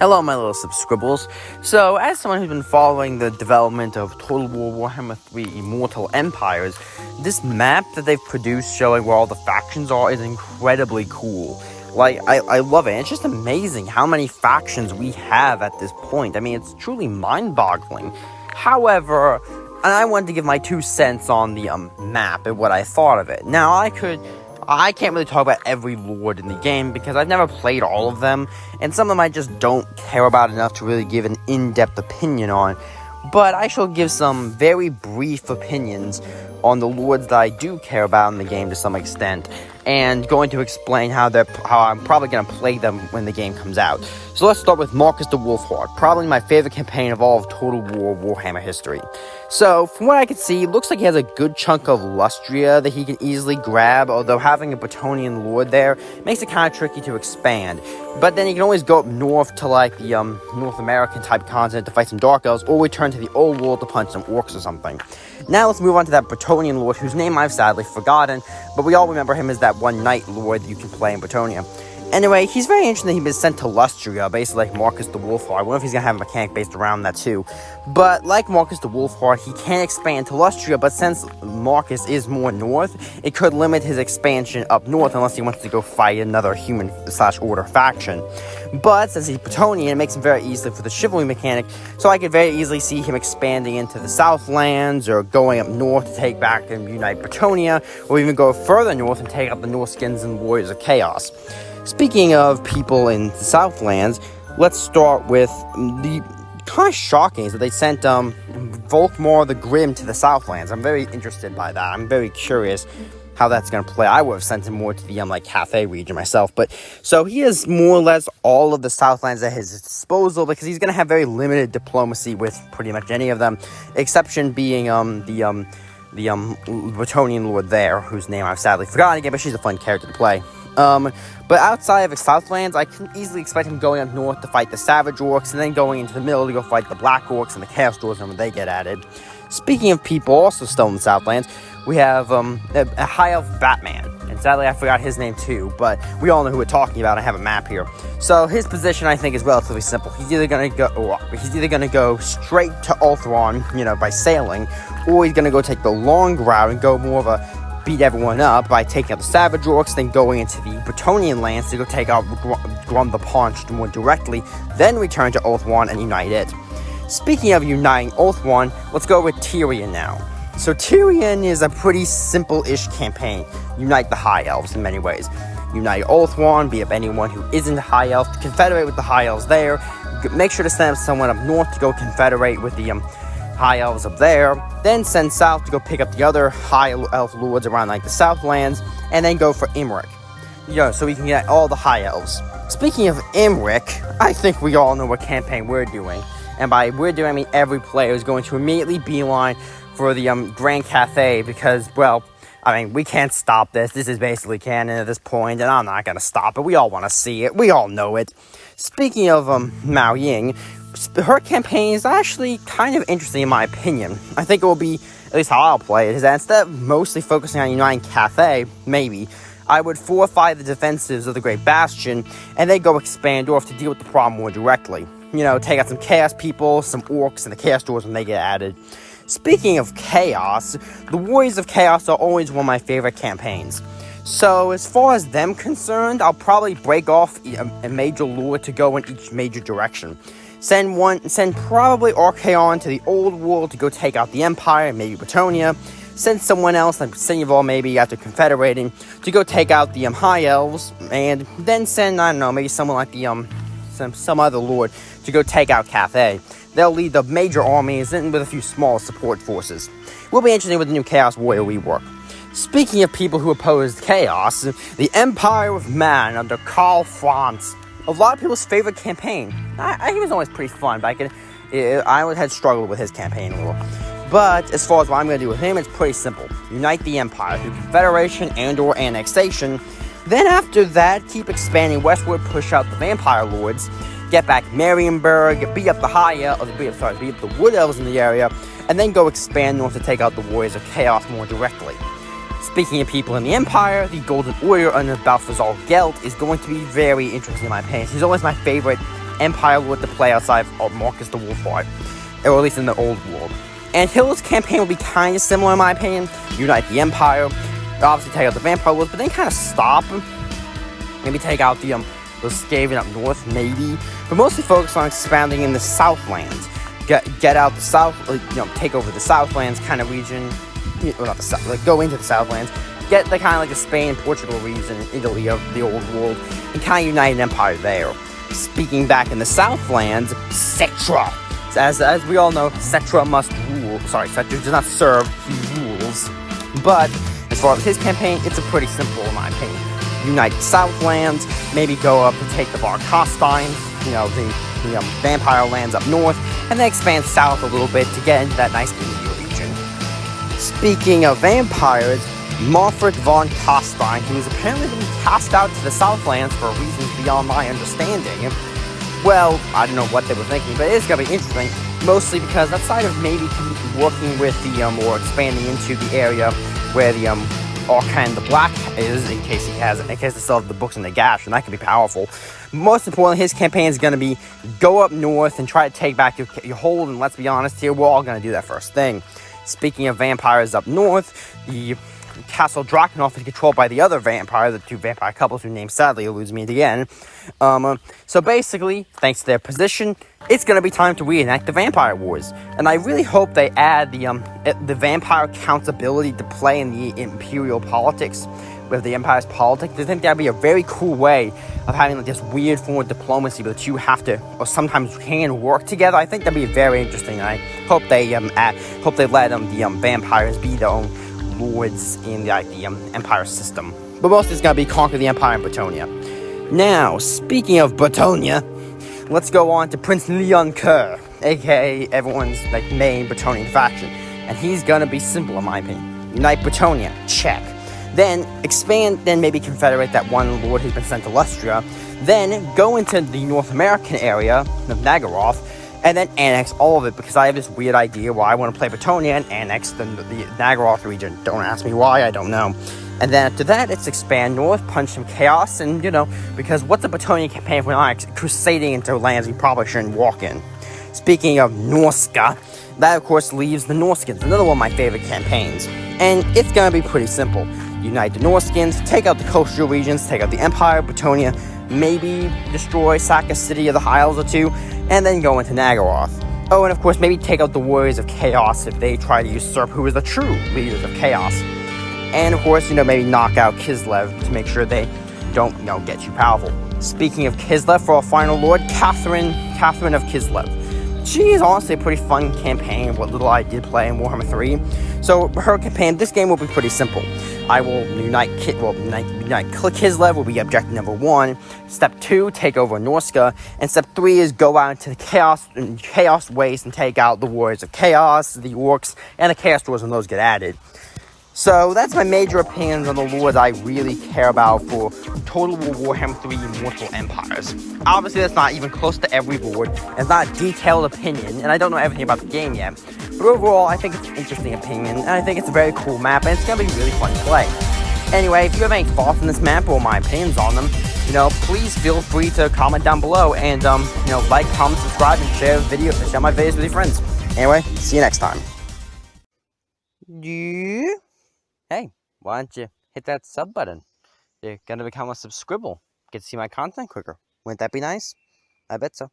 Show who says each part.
Speaker 1: Hello, my little subscribbles. So, as someone who's been following the development of Total War Warhammer 3 Immortal Empires, this map that they've produced showing where all the factions are is incredibly cool. I love it. It's just amazing how many factions we have at this point. I mean, it's truly mind-boggling. However, and I wanted to give my 2 cents on the map and what I thought of it. Now, I can't really talk about every lord in the game because I've never played all of them, and some of them I just don't care about enough to really give an in-depth opinion on. But I shall give some very brief opinions on the lords that I do care about in the game to some extent, and going to explain how I'm probably going to play them when the game comes out. So let's start with Marcus the Wolfheart, probably my favorite campaign of all of Total War Warhammer history. So, from what I can see, it looks like he has a good chunk of Lustria that he can easily grab, although having a Bretonnian Lord there makes it kind of tricky to expand. But then he can always go up north to like the North American type continent to fight some Dark Elves, or return to the old world to punch some orcs or something. Now let's move on to that Bretonnian Lord, whose name I've sadly forgotten, but we all remember him as that one Knight Lord that you can play in Bretonnia. Anyway, he's very interesting that he's been sent to Lustria, basically like Marcus the Wolfheart. I wonder if he's going to have a mechanic based around that too. But like Marcus the Wolfheart, he can expand to Lustria, but since Marcus is more north, it could limit his expansion up north unless he wants to go fight another human/order faction. But since he's Bretonnian, it makes him very easily for the chivalry mechanic, so I could very easily see him expanding into the Southlands, or going up north to take back and unite Bretonnia, or even go further north and take out the Norskins and Warriors of Chaos. Speaking of people in the Southlands, let's start with the kind of shocking is that they sent Volkmar the Grim to the Southlands. I'm very interested by that. I'm very curious how that's going to play. I would have sent him more to the Cathay region myself, but so he has more or less all of the Southlands at his disposal because he's going to have very limited diplomacy with pretty much any of them, exception being the Bretonnian Lord there, whose name I've sadly forgotten again, but she's a fun character to play. But outside of the Southlands, I can easily expect him going up north to fight the Savage Orcs, and then going into the middle to go fight the Black Orcs and the Chaos Dwarves when they get added. Speaking of people also still in the Southlands, we have a High Elf Batman, and sadly I forgot his name too, but we all know who we're talking about. I have a map here. So his position, I think, is relatively simple. He's either going to go straight to Ultron, by sailing, or he's going to go take the long route and go more of a beat everyone up by taking out the Savage Orcs, then going into the Bretonnian lands to go take out Grum the Paunch more directly, then return to Ulthuan and unite it. Speaking of uniting Ulthuan, let's go with Tyrion now. So Tyrion is a pretty simple-ish campaign. Unite the High Elves in many ways. Unite Ulthuan, beat up anyone who isn't a High Elf, confederate with the High Elves there, make sure to send someone up north to go confederate with the High Elves up there, then send south to go pick up the other High Elf Lords around like the Southlands, and then go for Imric, so we can get all the High Elves. Speaking of Imric, I think we all know what campaign we're doing, and by we're doing I mean every player is going to immediately beeline for the Grand Cathay because, well, I mean, we can't stop this. This is basically canon at this point, and I'm not going to stop it. We all want to see it. We all know it. Speaking of Mao Ying, her campaign is actually kind of interesting in my opinion. I think it will be, at least how I'll play it, is that instead of mostly focusing on uniting Cathay, maybe, I would fortify the defensives of the Great Bastion, and then go expand off to deal with the problem more directly. Take out some Chaos people, some Orcs, and the Chaos Dwarves when they get added. Speaking of Chaos, the Warriors of Chaos are always one of my favorite campaigns. So, as far as them concerned, I'll probably break off a major lord to go in each major direction. Send probably Archaon to the old world to go take out the Empire, maybe Bretonnia. Send someone else, like Sineval maybe after confederating, to go take out the High Elves. And then send, I don't know, maybe someone like the some other lord to go take out Cathay. They'll lead the major armies and with a few small support forces. Will be interesting with the new Chaos Warrior rework. Speaking of people who opposed Chaos, the Empire of Man under Karl Franz. A lot of people's favorite campaign. He was always pretty fun, but I had struggled with his campaign a little. But as far as what I'm going to do with him, it's pretty simple. Unite the Empire through confederation and or annexation. Then after that, keep expanding westward, push out the Vampire Lords, get back Marienburg, beat up the beat up the Wood Elves in the area, and then go expand north to take out the Warriors of Chaos more directly. Speaking of people in the Empire, the Golden Warrior under Balthazar Gelt is going to be very interesting in my opinion. He's always my favorite Empire Lord to play outside of Marcus the Wolfheart, or at least in the old world. And Hill's campaign will be kind of similar in my opinion. Unite the Empire, obviously take out the Vampire Lords, but then kind of stop. Maybe take out the Skaven up north, maybe. But mostly focus on expanding in the Southlands. Get out the South, take over the Southlands kind of region. Well, not the South, go into the Southlands. Get the kind of like the Spain, Portugal region, Italy of the old world, and kind of unite an empire there. Speaking back in the Southlands, Cetra. As we all know, Cetra must rule. Sorry, Cetra does not serve, he rules. But as far as his campaign, it's a pretty simple in my opinion. Unite the Southlands, maybe go up to take the Varkostines, the vampire lands up north, and then expand south a little bit to get into that nice India region. Speaking of vampires, Marfrid von Kostein, who has apparently been cast out to the Southlands for reasons beyond my understanding. Well, I don't know what they were thinking, but it's gonna be interesting, mostly because outside of maybe working with the, or expanding into the area where the, Arcane the Black is, in case they still have the books in the gash, and that can be powerful. Most importantly, his campaign is going to be go up north and try to take back your hold, and let's be honest here, we're all going to do that first thing. Speaking of vampires up north, the Castle Drakenhof is controlled by the other vampire, the two vampire couples whose name sadly eludes me again. So basically, thanks to their position, it's going to be time to reenact the Vampire Wars. And I really hope they add the vampire count's ability to play in the imperial politics, with the empire's politics. I think that'd be a very cool way of having like this weird form of diplomacy that you have to, or sometimes can work together. I think that'd be very interesting. I hope they let the vampires be their own lords in the empire system. But mostly it's gonna be conquer the empire in Bretonnia. Now, speaking of Bretonnia, let's go on to Prince Leon Kerr, aka everyone's main Bretonnian faction, and he's gonna be simple in my opinion. Unite Bretonnia, check. Then expand, then maybe confederate that one lord who's been sent to Lustria. Then go into the North American area of Nagaroth, and then annex all of it, because I have this weird idea why I want to play Bretonnia and annex the Nagaroth region. Don't ask me why, I don't know. And then after that, it's expand north, punch some chaos, and because what's a Bretonnian campaign if we're not crusading into lands we probably shouldn't walk in? Speaking of Norska, that of course leaves the Norskins, another one of my favorite campaigns. And it's gonna be pretty simple. Unite the Norskins, take out the coastal regions, take out the Empire, Bretonnia, maybe destroy, sack a city of the Isles or two, and then go into Nagaroth. Oh, and of course, maybe take out the Warriors of Chaos if they try to usurp who is the true leaders of Chaos. And of course, maybe knock out Kislev to make sure they don't, get too powerful. Speaking of Kislev, for our final lord, Catherine of Kislev. She is honestly a pretty fun campaign, what little I did play in Warhammer 3. So her campaign, this game will be pretty simple. I will unite Kislev will be objective number 1. Step 2, take over Norska. And step 3 is go out into the Chaos Waste and take out the Warriors of Chaos, the Orcs, and the Chaos Dwarves when those get added. So that's my major opinions on the lords I really care about for Total War Warhammer 3 Immortal Empires. Obviously, that's not even close to every lord. It's not a detailed opinion, and I don't know everything about the game yet. But overall, I think it's an interesting opinion, and I think it's a very cool map, and it's going to be really fun to play. Anyway, if you have any thoughts on this map or my opinions on them, please feel free to comment down below, and, like, comment, subscribe, and share my videos with your friends. Anyway, see you next time. Yeah. Hey, why don't you hit that sub button? You're gonna become a subscribble. Get to see my content quicker. Wouldn't that be nice? I bet so.